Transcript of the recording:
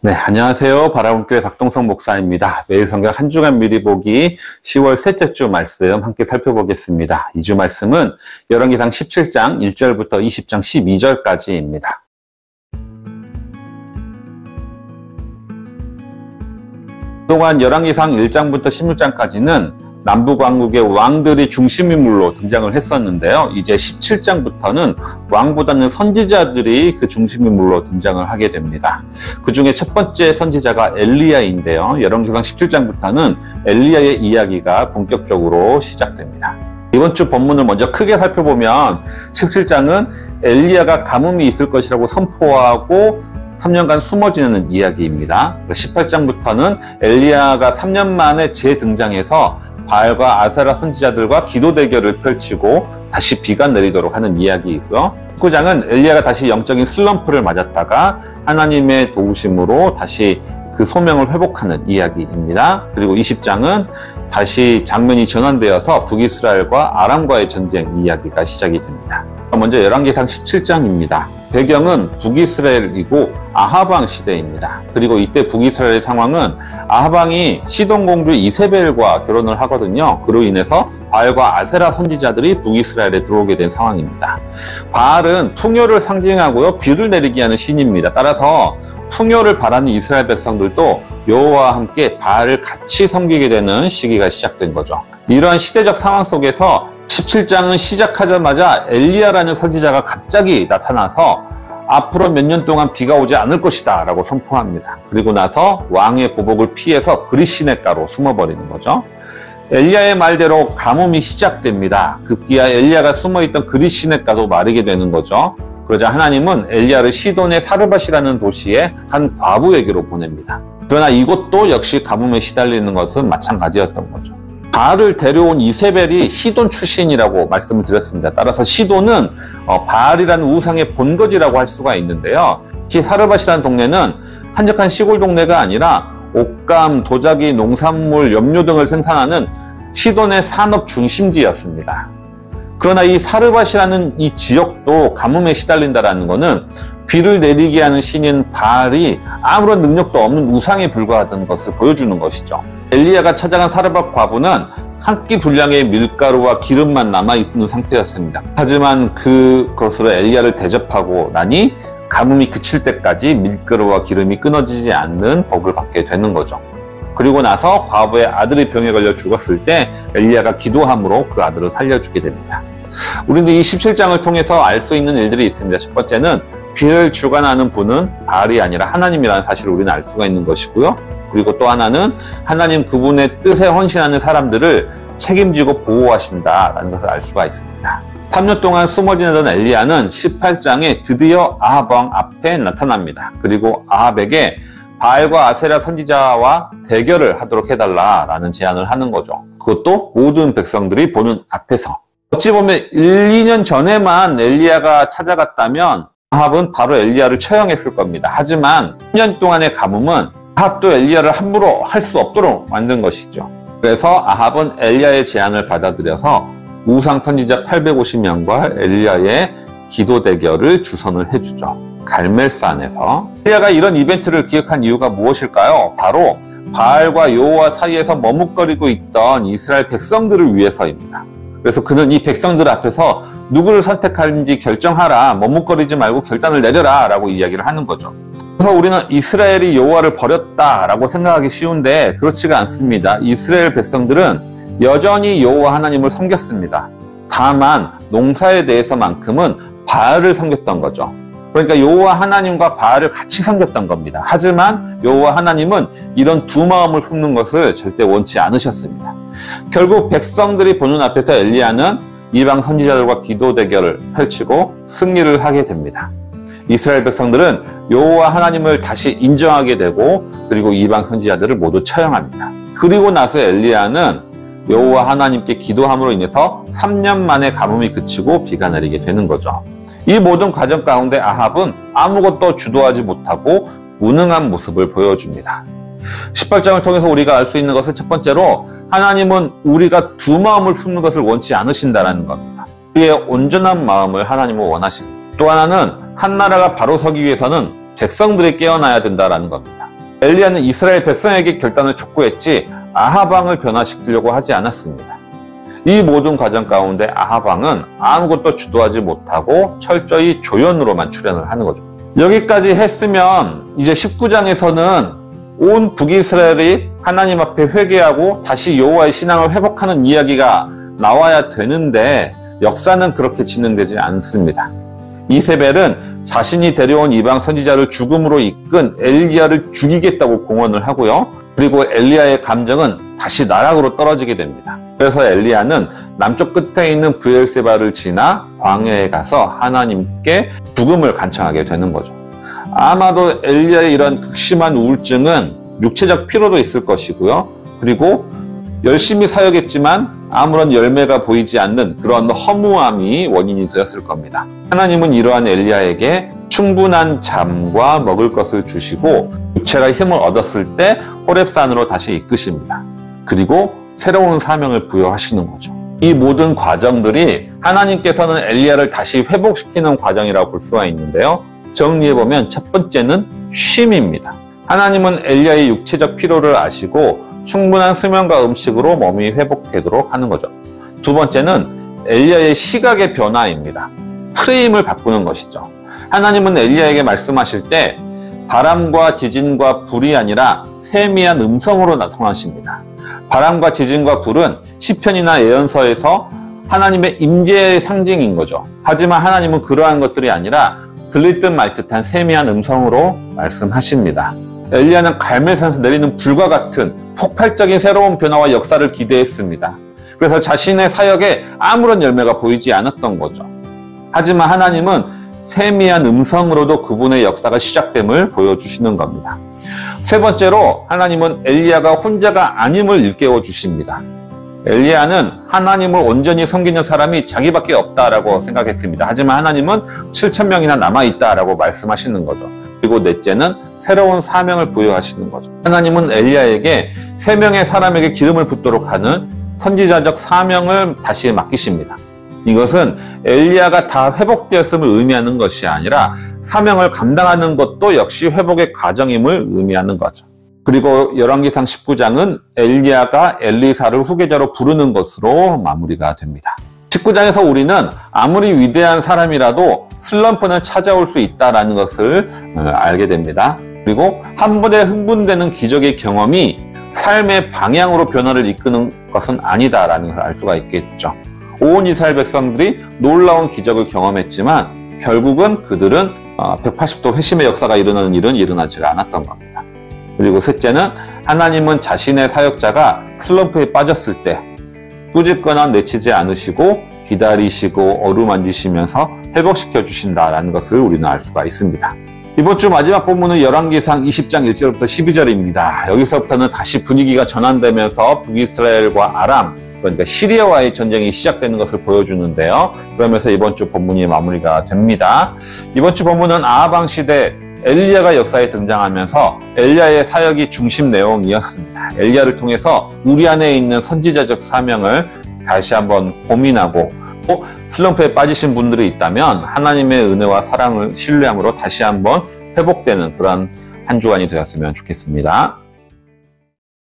네, 안녕하세요. 바라본교회 박동성 목사입니다. 매일 성경 한 주간 미리 보기 10월 셋째 주 말씀 함께 살펴보겠습니다. 이 주 말씀은 열왕기상 17장 1절부터 20장 12절까지입니다. 그동안 열왕기상 1장부터 16장까지는 남북왕국의 왕들이 중심인물로 등장을 했었는데요. 이제 17장부터는 왕보다는 선지자들이 그 중심인물로 등장을 하게 됩니다. 그 중에 첫 번째 선지자가 엘리야인데요. 열왕기상 17장부터는 엘리야의 이야기가 본격적으로 시작됩니다. 이번 주 본문을 먼저 크게 살펴보면 17장은 엘리야가 가뭄이 있을 것이라고 선포하고 3년간 숨어 지내는 이야기입니다. 18장부터는 엘리야가 3년 만에 재등장해서 바알과 아세라 선지자들과 기도 대결을 펼치고 다시 비가 내리도록 하는 이야기이고요. 19장은 엘리야가 다시 영적인 슬럼프를 맞았다가 하나님의 도우심으로 다시 그 소명을 회복하는 이야기입니다. 그리고 20장은 다시 장면이 전환되어서 북이스라엘과 아람과의 전쟁 이야기가 시작이 됩니다. 먼저 열왕기상 17장입니다. 배경은 북이스라엘이고 아합왕 시대입니다. 그리고 이때 북이스라엘의 상황은 아합왕이 시돈 공주 이세벨과 결혼을 하거든요. 그로 인해서 바알과 아세라 선지자들이 북이스라엘에 들어오게 된 상황입니다. 바알은 풍요를 상징하고요, 비를 내리게 하는 신입니다. 따라서 풍요를 바라는 이스라엘 백성들도 여호와와 함께 바알을 같이 섬기게 되는 시기가 시작된 거죠. 이러한 시대적 상황 속에서 17장은 시작하자마자 엘리야라는 선지자가 갑자기 나타나서 앞으로 몇 년 동안 비가 오지 않을 것이다 라고 선포합니다. 그리고 나서 왕의 보복을 피해서 그리시네가로 숨어버리는 거죠. 엘리야의 말대로 가뭄이 시작됩니다. 급기야 엘리야가 숨어있던 그리시네가도 마르게 되는 거죠. 그러자 하나님은 엘리야를 시돈의 사르밧이라는 도시에 한 과부에게로 보냅니다. 그러나 이곳도 역시 가뭄에 시달리는 것은 마찬가지였던 거죠. 바알을 데려온 이세벨이 시돈 출신이라고 말씀을 드렸습니다. 따라서 시돈은 바알이라는 우상의 본거지라고 할 수가 있는데요. 특히 사르밧이라는 동네는 한적한 시골 동네가 아니라 옷감, 도자기, 농산물, 염료 등을 생산하는 시돈의 산업 중심지였습니다. 그러나 이 사르밧이라는 이 지역도 가뭄에 시달린다는 것은 비를 내리게 하는 신인 바알이 아무런 능력도 없는 우상에 불과하던 것을 보여주는 것이죠. 엘리야가 찾아간 사르밧 과부는 한 끼 분량의 밀가루와 기름만 남아있는 상태였습니다. 하지만 그것으로 엘리야를 대접하고 나니 가뭄이 그칠 때까지 밀가루와 기름이 끊어지지 않는 복을 받게 되는 거죠. 그리고 나서 과부의 아들이 병에 걸려 죽었을 때 엘리야가 기도함으로 그 아들을 살려주게 됩니다. 우리는 이 17장을 통해서 알 수 있는 일들이 있습니다. 첫 번째는 비를 주관하는 분은 바알이 아니라 하나님이라는 사실을 우리는 알 수가 있는 것이고요. 그리고 또 하나는 하나님 그분의 뜻에 헌신하는 사람들을 책임지고 보호하신다라는 것을 알 수가 있습니다. 3년 동안 숨어 지내던 엘리야는 18장에 드디어 아합 왕 앞에 나타납니다. 그리고 아합에게 바알과 아세라 선지자와 대결을 하도록 해달라라는 제안을 하는 거죠. 그것도 모든 백성들이 보는 앞에서. 어찌 보면 1, 2년 전에만 엘리야가 찾아갔다면 아합은 바로 엘리야를 처형했을 겁니다. 하지만 10년 동안의 가뭄은 아합도 엘리야를 함부로 할 수 없도록 만든 것이죠. 그래서 아합은 엘리야의 제안을 받아들여서 우상 선지자 850명과 엘리야의 기도 대결을 주선을 해주죠. 갈멜산에서. 엘리야가 이런 이벤트를 기획한 이유가 무엇일까요? 바로 바알과 여호와 사이에서 머뭇거리고 있던 이스라엘 백성들을 위해서입니다. 그래서 그는 이 백성들 앞에서 누구를 선택하는지 결정하라, 머뭇거리지 말고 결단을 내려라 라고 이야기를 하는 거죠. 그래서 우리는 이스라엘이 여호와를 버렸다라고 생각하기 쉬운데 그렇지가 않습니다. 이스라엘 백성들은 여전히 여호와 하나님을 섬겼습니다. 다만 농사에 대해서만큼은 바알을 섬겼던 거죠. 그러니까 여호와 하나님과 바알을 같이 섬겼던 겁니다. 하지만 여호와 하나님은 이런 두 마음을 품는 것을 절대 원치 않으셨습니다. 결국 백성들이 보는 앞에서 엘리야는 이방 선지자들과 기도 대결을 펼치고 승리를 하게 됩니다. 이스라엘 백성들은 여호와 하나님을 다시 인정하게 되고 그리고 이방 선지자들을 모두 처형합니다. 그리고 나서 엘리야는 여호와 하나님께 기도함으로 인해서 3년 만에 가뭄이 그치고 비가 내리게 되는 거죠. 이 모든 과정 가운데 아합은 아무것도 주도하지 못하고 무능한 모습을 보여줍니다. 18장을 통해서 우리가 알 수 있는 것은 첫 번째로 하나님은 우리가 두 마음을 품는 것을 원치 않으신다는 겁니다. 우리의 온전한 마음을 하나님은 원하십니다. 또 하나는 한 나라가 바로 서기 위해서는 백성들이 깨어나야 된다는 겁니다. 엘리야는 이스라엘 백성에게 결단을 촉구했지 아합 왕을 변화시키려고 하지 않았습니다. 이 모든 과정 가운데 아합 왕은 아무것도 주도하지 못하고 철저히 조연으로만 출연을 하는 거죠. 여기까지 했으면 이제 19장에서는 온 북이스라엘이 하나님 앞에 회개하고 다시 여호와의 신앙을 회복하는 이야기가 나와야 되는데 역사는 그렇게 진행되지 않습니다. 이세벨은 자신이 데려온 이방 선지자를 죽음으로 이끈 엘리야를 죽이겠다고 공언을 하고요. 그리고 엘리야의 감정은 다시 나락으로 떨어지게 됩니다. 그래서 엘리야는 남쪽 끝에 있는 브엘세바를 지나 광야에 가서 하나님께 죽음을 간청하게 되는 거죠. 아마도 엘리야의 이런 극심한 우울증은 육체적 피로도 있을 것이고요. 그리고 열심히 사역했지만 아무런 열매가 보이지 않는 그런 허무함이 원인이 되었을 겁니다. 하나님은 이러한 엘리야에게 충분한 잠과 먹을 것을 주시고 육체가 힘을 얻었을 때 호렙산으로 다시 이끄십니다. 그리고 새로운 사명을 부여하시는 거죠. 이 모든 과정들이 하나님께서는 엘리야를 다시 회복시키는 과정이라고 볼 수가 있는데요. 정리해보면 첫 번째는 쉼입니다. 하나님은 엘리야의 육체적 피로를 아시고 충분한 수면과 음식으로 몸이 회복되도록 하는 거죠. 두 번째는 엘리야의 시각의 변화입니다. 프레임을 바꾸는 것이죠. 하나님은 엘리야에게 말씀하실 때 바람과 지진과 불이 아니라 세미한 음성으로 나타나십니다. 바람과 지진과 불은 시편이나 예언서에서 하나님의 임재의 상징인 거죠. 하지만 하나님은 그러한 것들이 아니라 들릴 듯 말 듯한 세미한 음성으로 말씀하십니다. 엘리야는 갈멜산에서 내리는 불과 같은 폭발적인 새로운 변화와 역사를 기대했습니다. 그래서 자신의 사역에 아무런 열매가 보이지 않았던 거죠. 하지만 하나님은 세미한 음성으로도 그분의 역사가 시작됨을 보여주시는 겁니다. 세 번째로 하나님은 엘리야가 혼자가 아님을 일깨워 주십니다. 엘리야는 하나님을 온전히 섬기는 사람이 자기밖에 없다라고 생각했습니다. 하지만 하나님은 7,000명이나 남아있다라고 말씀하시는 거죠. 그리고 넷째는 새로운 사명을 부여하시는 거죠. 하나님은 엘리야에게 3명의 사람에게 기름을 붓도록 하는 선지자적 사명을 다시 맡기십니다. 이것은 엘리야가 다 회복되었음을 의미하는 것이 아니라 사명을 감당하는 것도 역시 회복의 과정임을 의미하는 거죠. 그리고 열왕기상 19장은 엘리야가 엘리사를 후계자로 부르는 것으로 마무리가 됩니다. 19장에서 우리는 아무리 위대한 사람이라도 슬럼프는 찾아올 수 있다는 것을 알게 됩니다. 그리고 한 번에 흥분되는 기적의 경험이 삶의 방향으로 변화를 이끄는 것은 아니다라는 걸 알 수가 있겠죠. 온 이스라엘 백성들이 놀라운 기적을 경험했지만 결국은 그들은 180도 회심의 역사가 일어나는 일은 일어나지가 않았던 겁니다. 그리고 셋째는 하나님은 자신의 사역자가 슬럼프에 빠졌을 때 꾸짖거나 내치지 않으시고 기다리시고 어루만지시면서 회복시켜 주신다라는 것을 우리는 알 수가 있습니다. 이번 주 마지막 본문은 열왕기상 20장 1절부터 12절입니다. 여기서부터는 다시 분위기가 전환되면서 북이스라엘과 아람, 그러니까 시리아와의 전쟁이 시작되는 것을 보여주는데요. 그러면서 이번 주 본문이 마무리가 됩니다. 이번 주 본문은 아합 왕 시대 엘리야가 역사에 등장하면서 엘리야의 사역이 중심 내용이었습니다. 엘리야를 통해서 우리 안에 있는 선지자적 사명을 다시 한번 고민하고 또 슬럼프에 빠지신 분들이 있다면 하나님의 은혜와 사랑을 신뢰함으로 다시 한번 회복되는 그런 한 주간이 되었으면 좋겠습니다.